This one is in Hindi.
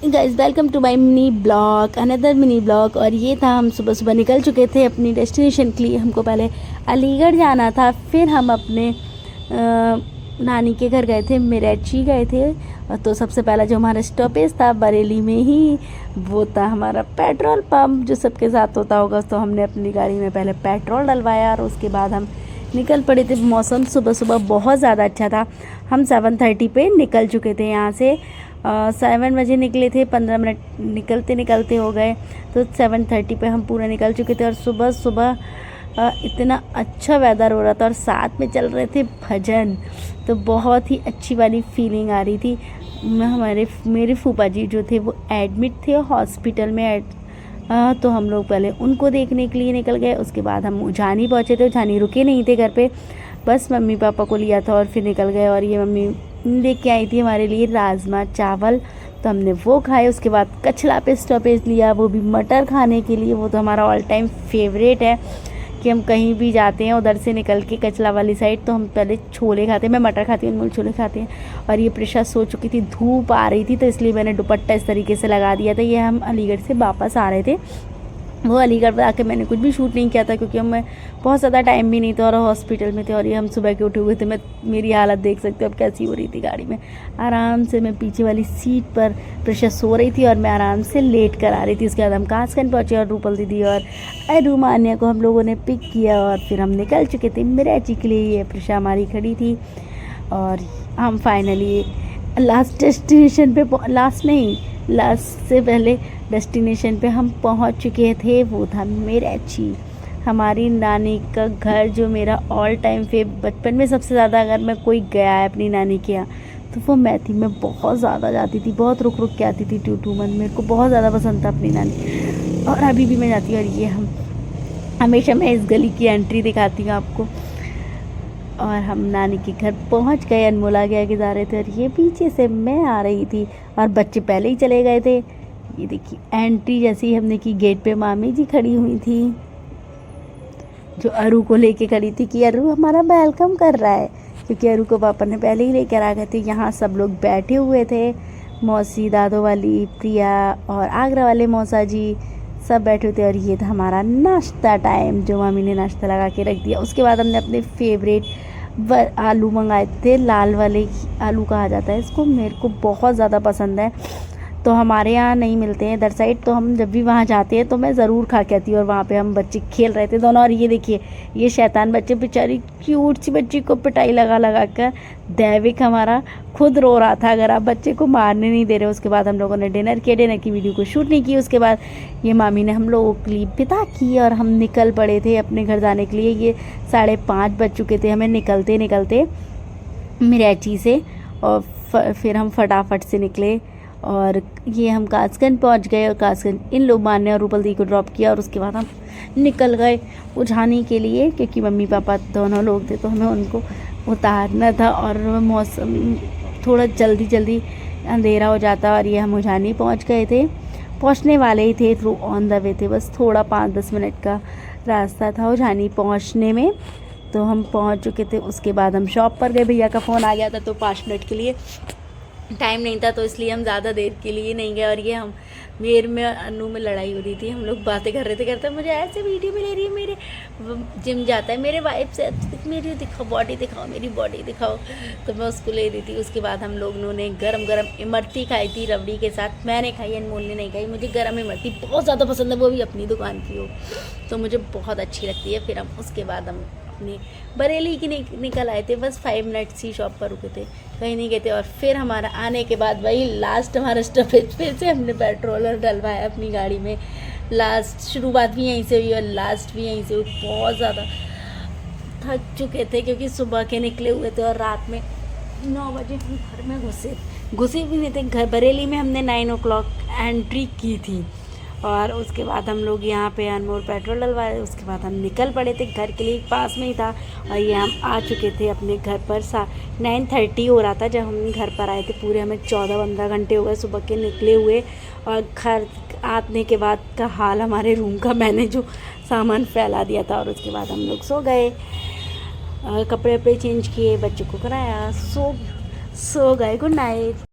Guys welcome to my mini blog, another mini blog. और ये था, हम सुबह सुबह निकल चुके थे अपनी डेस्टिनेशन के लिए। हमको पहले अलीगढ़ जाना था, फिर हम अपने नानी के घर गए थे, मिरेची गए थे। तो सबसे पहला जो हमारा स्टॉपेज था बरेली में ही, वो था हमारा पेट्रोल पंप, जो सबके साथ होता होगा। तो हमने अपनी गाड़ी में पहले पेट्रोल डलवाया और उसके बाद हम निकल पड़े थे। मौसम सुबह सुबह बहुत ज़्यादा अच्छा था। हम 7:30 पे निकल चुके थे यहाँ से। 7 बजे निकले थे, 15 मिनट निकलते निकलते हो गए। तो 7:30 पे हम पूरा निकल चुके थे। और सुबह सुबह इतना अच्छा वेदर हो रहा था और साथ में चल रहे थे भजन, तो बहुत ही अच्छी वाली फीलिंग आ रही थी। मेरे फूफा जी जो थे वो एडमिट थे हॉस्पिटल में। तो हम लोग पहले उनको देखने के लिए निकल गए। उसके बाद हम उजानी पहुँचे थे। उजानी रुके नहीं थे घर पे, बस मम्मी पापा को लिया था और फिर निकल गए। और ये मम्मी लेके आई थी हमारे लिए राजमा चावल, तो हमने वो खाए। उसके बाद कछला पे स्टॉपेज लिया, वो भी मटर खाने के लिए। वो तो हमारा ऑल टाइम फेवरेट है कि हम कहीं भी जाते हैं उधर से निकल के कचला वाली साइड, तो हम पहले छोले खाते हैं। मैं मटर खाती हूँ, अनमोल छोले खाते हैं। और ये प्रेशा सो चुकी थी, धूप आ रही थी, तो इसलिए मैंने दुपट्टा इस तरीके से लगा दिया था। ये हम अलीगढ़ से वापस आ रहे थे। वो अलीगढ़ पर आके मैंने कुछ भी शूट नहीं किया था, क्योंकि हमें बहुत ज़्यादा टाइम भी नहीं था और हॉस्पिटल में थे। और ये हम सुबह के उठे हुए थे। मेरी हालत देख सकते हो अब कैसी हो रही थी गाड़ी में। आराम से मैं पीछे वाली सीट पर प्रेशर सो रही थी और मैं आराम से लेट कर आ रही थी। उसके बाद हम कासगंज पहुँचे और रूपल दीदी और अरुमान्या को हम लोगों ने पिक किया और फिर हम निकल चुके थे मिरेची के लिए। ये प्रेशा हमारी खड़ी थी और हम फाइनली लास्ट डेस्टिनेशन पे, लास्ट से पहले डेस्टिनेशन पे हम पहुंच चुके थे। वो था मिरेची, हमारी नानी का घर, जो मेरा ऑल टाइम बचपन में सबसे ज़्यादा अगर मैं कोई गया है अपनी नानी के यहाँ तो वो मैं थी। मैं बहुत ज़्यादा जाती थी, बहुत रुक रुक के आती थी। 2 मंथ मेरे को बहुत ज़्यादा पसंद था अपनी नानी, और अभी भी मैं जाती हूँ। और ये हम हमेशा, मैं इस गली की एंट्री दिखाती हूँ आपको। और हम नानी के घर पहुंच गए। अनमोल आगे आगे जा रहे थे और ये पीछे से मैं आ रही थी और बच्चे पहले ही चले गए थे। ये देखिए एंट्री जैसी ही हमने की, गेट पे मामी जी खड़ी हुई थी, जो अरू को लेके खड़ी थी कि अरू हमारा वेलकम कर रहा है, क्योंकि अरू को पापा ने पहले ही लेकर आ गए थे। यहाँ सब लोग बैठे हुए थे, मौसी, दादो वाली, प्रिया और आगरा वाले मौसा जी सब बैठे थे। और ये था हमारा नाश्ता टाइम, जो मामी ने नाश्ता लगा के रख दिया। उसके बाद हमने अपने फेवरेट आलू मंगाए थे, लाल वाले आलू कहा जाता है इसको, मेरे को बहुत ज़्यादा पसंद है। तो हमारे यहाँ नहीं मिलते हैं इधर साइड, तो हम जब भी वहाँ जाते हैं तो मैं ज़रूर खा के आती हूँ। और वहाँ पे हम बच्चे खेल रहे थे दोनों। और ये देखिए, ये शैतान बच्चे, बेचारी क्यूट सी बच्ची को पिटाई लगा लगा कर दैविक हमारा खुद रो रहा था, अगर आप बच्चे को मारने नहीं दे रहे। उसके बाद हम लोगों ने डिनर किया, डिनर की वीडियो को शूट नहीं की। उसके बाद ये मामी ने हम लोगों के लिए विदा की और हम निकल पड़े थे अपने घर जाने के लिए। ये 5:30 बज चुके थे हमें निकलते निकलते मिरेची से। और फिर हम फटाफट से निकले और ये हम कासगंज पहुंच गए। और कासगंज इन लोग मान्य और रूपल दी को ड्रॉप किया और उसके बाद हम निकल गए उठाने के लिए, क्योंकि मम्मी पापा दोनों लोग थे तो हमें उनको उतारना था। और मौसम थोड़ा जल्दी अंधेरा हो जाता। और ये हम उठानी पहुंच गए थे, पहुंचने वाले ही थे, थ्रू ऑन द वे थे, बस थोड़ा 5-10 मिनट का रास्ता था उठानी पहुंचने में। तो हम पहुंच चुके थे। उसके बाद हम शॉप पर गए, भैया का फ़ोन आ गया था तो 5 मिनट के लिए टाइम नहीं था, तो इसलिए हम ज़्यादा देर के लिए नहीं गए। और ये हम मेरे में अनु में लड़ाई हो रही थी, हम लोग बातें कर रहे थे, करते मुझे ऐसे वीडियो में ले रही है, मेरे जिम जाता है मेरे वाइफ से, मेरी दिखाओ बॉडी दिखाओ, मेरी बॉडी दिखाओ, तो मैं उसको ले रही थी। उसके बाद हम लोगों ने गरम इमरती खाई थी रबड़ी के साथ। मैंने खाई, अनमोल ने नहीं खाई। मुझे गरम इमरती बहुत ज़्यादा पसंद है, वो भी अपनी दुकान की हो, तो मुझे बहुत अच्छी लगती है। फिर हम उसके बाद हम अपनी बरेली की निकल आए थे, बस 5 मिनट्स ही शॉप पर रुके थे, कहीं नहीं गए थे। और फिर हमारा आने के बाद वही लास्ट हमारा स्टॉपेज, फिर से हमने पेट्रोल डलवाया अपनी गाड़ी में। लास्ट शुरुआत भी यहीं से हुई और लास्ट भी यहीं से हुई। बहुत ज़्यादा थक चुके थे क्योंकि सुबह के निकले हुए थे और रात में 9 बजे हम घर में घुसे भी नहीं थे। घर बरेली में हमने 9 o'clock एंट्री की थी। और उसके बाद हम लोग यहाँ पे अनमोल पेट्रोल डलवाए। उसके बाद हम निकल पड़े थे घर के लिए, पास में ही था। और ये हम आ चुके थे अपने घर पर। 9:30 हो रहा था जब हम घर पर आए थे। पूरे हमें 14-15 घंटे हो गए सुबह के निकले हुए। और घर आने के बाद का हाल हमारे रूम का, मैंने जो सामान फैला दिया था। और उसके बाद हम लोग सो गए, कपड़े वपड़े चेंज किए, बच्चों को कराया, सो गए। Good night.